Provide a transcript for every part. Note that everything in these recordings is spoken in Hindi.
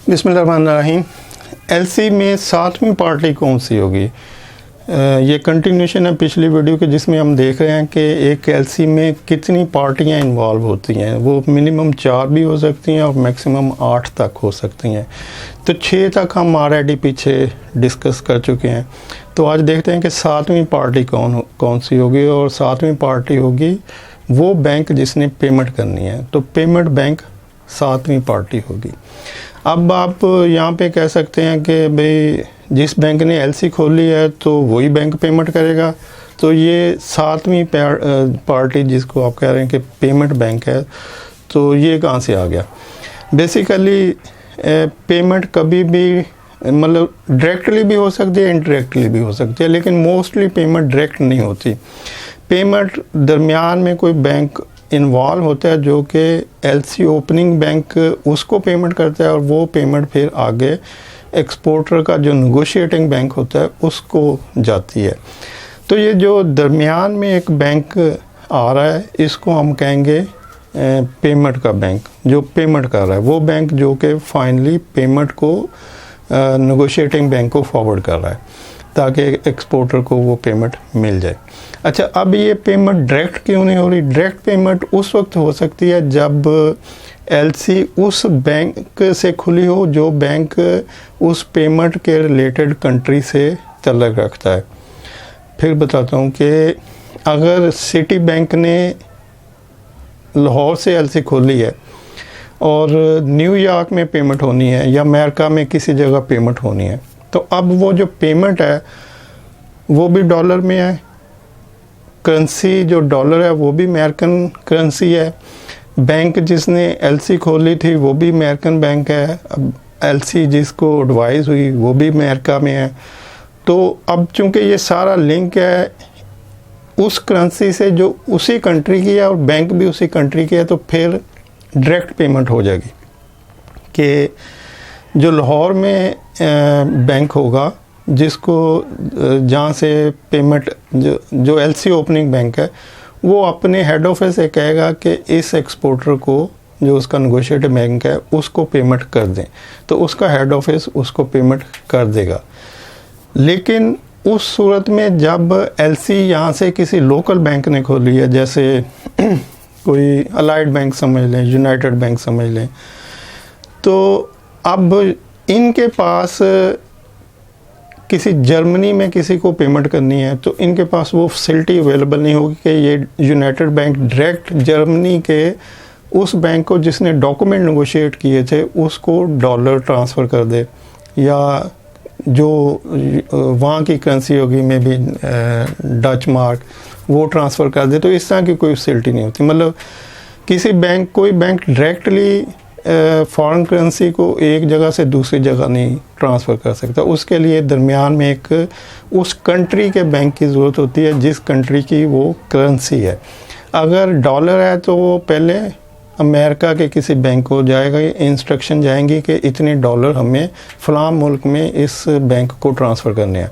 बिस्मिल्लाहिर्रहमानिर्रहीम। एलसी में सातवीं पार्टी कौन सी होगी? ये कंटिन्यूशन है पिछली वीडियो के, जिसमें हम देख रहे हैं कि एक एलसी में कितनी पार्टियां इन्वॉल्व होती हैं। वो मिनिमम 4 भी हो सकती हैं और मैक्सिमम 8 तक हो सकती हैं। तो 6 तक हम ऑलरेडी पीछे डिस्कस कर चुके हैं। तो आज देखते हैं कि सातवीं पार्टी कौन सी होगी। और सातवीं पार्टी होगी वो बैंक जिसने पेमेंट करनी है। तो पेमेंट बैंक सातवीं पार्टी होगी। अब आप यहाँ पे कह सकते हैं कि भाई जिस बैंक ने एलसी खोली है तो वही बैंक पेमेंट करेगा। तो ये सातवीं पार्टी जिसको आप कह रहे हैं कि पेमेंट बैंक है, तो ये कहाँ से आ गया? बेसिकली पेमेंट कभी भी मतलब डायरेक्टली भी हो सकती है, इनडायरेक्टली भी हो सकती है, लेकिन मोस्टली पेमेंट डायरेक्ट नहीं होती। पेमेंट दरमियान में कोई बैंक इन्वॉल्व होता है जो कि एलसी ओपनिंग बैंक उसको पेमेंट करता है और वो पेमेंट फिर आगे एक्सपोर्टर का जो नेगोशिएटिंग बैंक होता है उसको जाती है। तो ये जो दरमियान में एक बैंक आ रहा है इसको हम कहेंगे पेमेंट का बैंक, जो पेमेंट कर रहा है वो बैंक जो कि फाइनली पेमेंट को नेगोशिएटिंग बैंक को फॉरवर्ड कर रहा है ताकि एक्सपोर्टर को वो पेमेंट मिल जाए। अच्छा, अब ये पेमेंट डायरेक्ट क्यों नहीं हो रही? डायरेक्ट पेमेंट उस वक्त हो सकती है जब एलसी उस बैंक से खुली हो जो बैंक उस पेमेंट के रिलेटेड कंट्री से ताल्लुक़ रखता है। फिर बताता हूँ कि अगर सिटी बैंक ने लाहौर से एलसी खोली है और न्यूयॉर्क में पेमेंट होनी है या अमेरिका में किसी जगह पेमेंट होनी है, तो अब वो जो पेमेंट है वो भी डॉलर में है। करेंसी जो डॉलर है वो भी अमेरिकन करेंसी है। बैंक जिसने एलसी खोली थी वो भी अमेरिकन बैंक है। अब एलसी जिसको एडवाइस हुई वो भी अमेरिका में है। तो अब चूंकि ये सारा लिंक है उस करेंसी से जो उसी कंट्री की है और बैंक भी उसी कंट्री की है, तो फिर डायरेक्ट पेमेंट हो जाएगी कि जो लाहौर में बैंक होगा जिसको जहाँ से पेमेंट जो एलसी ओपनिंग बैंक है वो अपने हेड ऑफिस से कहेगा कि इस एक्सपोर्टर को जो उसका नेगोशिएटिव बैंक है उसको पेमेंट कर दें, तो उसका हेड ऑफिस उसको पेमेंट कर देगा। लेकिन उस सूरत में जब एलसी यहाँ से किसी लोकल बैंक ने खोली है, जैसे कोई अलाइड बैंक समझ लें, यूनाइटेड बैंक समझ लें, तो अब इनके पास किसी जर्मनी में किसी को पेमेंट करनी है तो इनके पास वो फैसिलिटी अवेलेबल नहीं होगी कि ये यूनाइटेड बैंक डायरेक्ट जर्मनी के उस बैंक को जिसने डॉक्यूमेंट नेगोशिएट किए थे उसको डॉलर ट्रांसफ़र कर दे, या जो वहाँ की करेंसी होगी में भी डच मार्क वो ट्रांसफ़र कर दे। तो इस तरह की कोई फैसिलिटी नहीं होती। मतलब किसी बैंक कोई बैंक डायरेक्टली फॉरेन करेंसी को एक जगह से दूसरी जगह नहीं ट्रांसफ़र कर सकता। उसके लिए दरमियान में एक उस कंट्री के बैंक की ज़रूरत होती है जिस कंट्री की वो करेंसी है। अगर डॉलर है तो वो पहले अमेरिका के किसी बैंक को जाएगा, इंस्ट्रक्शन जाएंगी कि इतने डॉलर हमें फ़लाँ मुल्क में इस बैंक को ट्रांसफ़र करने हैं।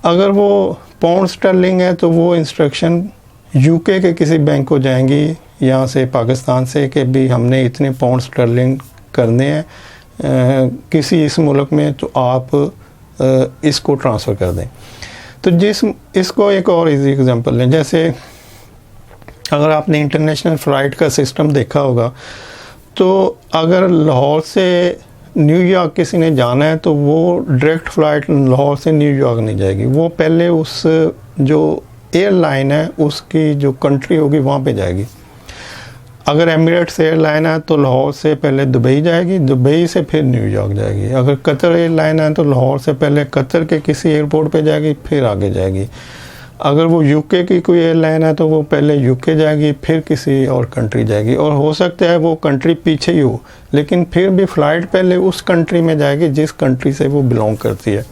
अगर वो पाउंड स्टर्लिंग है तो वो इंस्ट्रक्शन यूके के किसी बैंक को जाएंगी यहाँ से पाकिस्तान से कि भी हमने इतने पाउंड स्टर्लिंग करने हैं किसी इस मुल्क में, तो आप इसको ट्रांसफ़र कर दें। तो इसको एक और इजी एग्जांपल लें, जैसे अगर आपने इंटरनेशनल फ़्लाइट का सिस्टम देखा होगा, तो अगर लाहौर से न्यूयॉर्क किसी ने जाना है तो वो डायरेक्ट फ़्लाइट लाहौर से न्यूयॉर्क नहीं जाएगी। वो पहले उस जो एयरलाइन है उसकी जो कंट्री होगी वहाँ पे जाएगी। अगर एमिरेट्स एयरलाइन है तो लाहौर से पहले दुबई जाएगी, दुबई से फिर न्यूयॉर्क जाएगी। अगर कतर एयरलाइन है तो लाहौर से पहले कतर के किसी एयरपोर्ट पे जाएगी फिर आगे जाएगी। अगर वो यूके की कोई एयरलाइन है तो वो पहले यूके जाएगी फिर किसी और कंट्री जाएगी, और हो सकता है वो कंट्री पीछे ही हो लेकिन फिर भी फ़्लाइट पहले उस कंट्री में जाएगी जिस कंट्री से वो बिलोंग करती है।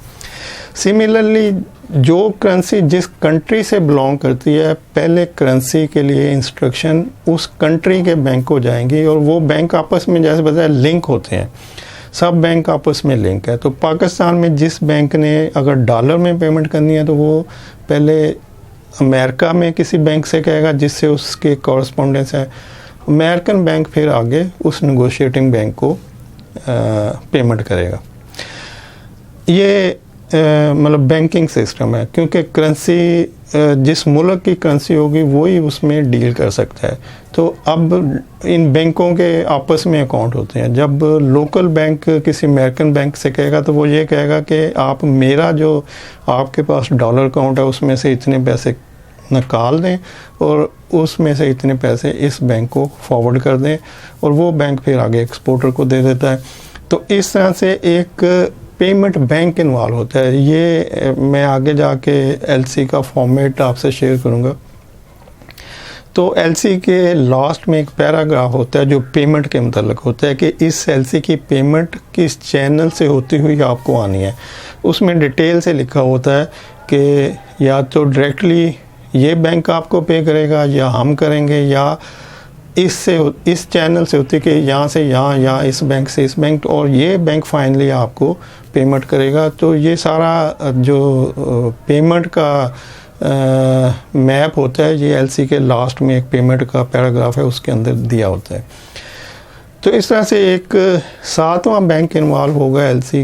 सिमिलरली जो करेंसी जिस कंट्री से बिलोंग करती है पहले करेंसी के लिए इंस्ट्रक्शन उस कंट्री के बैंक को जाएंगी, और वो बैंक आपस में जैसे बताया लिंक होते हैं, सब बैंक आपस में लिंक है। तो पाकिस्तान में जिस बैंक ने अगर डॉलर में पेमेंट करनी है तो वो पहले अमेरिका में किसी बैंक से कहेगा जिससे उसके कॉरस्पॉन्डेंस है, अमेरिकन बैंक फिर आगे उस नेगोशिएटिंग बैंक को पेमेंट करेगा। ये मतलब बैंकिंग सिस्टम है, क्योंकि करेंसी जिस मुल्क की करेंसी होगी वही उसमें डील कर सकता है। तो अब इन बैंकों के आपस में अकाउंट होते हैं। जब लोकल बैंक किसी अमेरिकन बैंक से कहेगा तो वो ये कहेगा कि आप मेरा जो आपके पास डॉलर अकाउंट है उसमें से इतने पैसे निकाल दें और उसमें से इतने पैसे इस बैंक को फॉरवर्ड कर दें, और वो बैंक फिर आगे एक्सपोर्टर को दे देता है। तो इस तरह से एक पेमेंट बैंक इन्वॉल्व होता है। ये मैं आगे जाके एलसी का फॉर्मेट आपसे शेयर करूँगा। तो एलसी के लास्ट में एक पैराग्राफ होता है जो पेमेंट के मतलब होता है कि इस एलसी की पेमेंट किस चैनल से होती हुई आपको आनी है। उसमें डिटेल से लिखा होता है कि या तो डायरेक्टली ये बैंक आपको पे करेगा या हम करेंगे, या इस चैनल से होती है कि यहाँ से यहाँ या इस बैंक से इस बैंक, और ये बैंक फाइनली आपको पेमेंट करेगा। तो ये सारा जो पेमेंट का मैप होता है ये एलसी के लास्ट में एक पेमेंट का पैराग्राफ है उसके अंदर दिया होता है। तो इस तरह से एक 7वां बैंक इन्वॉल्व होगा एलसी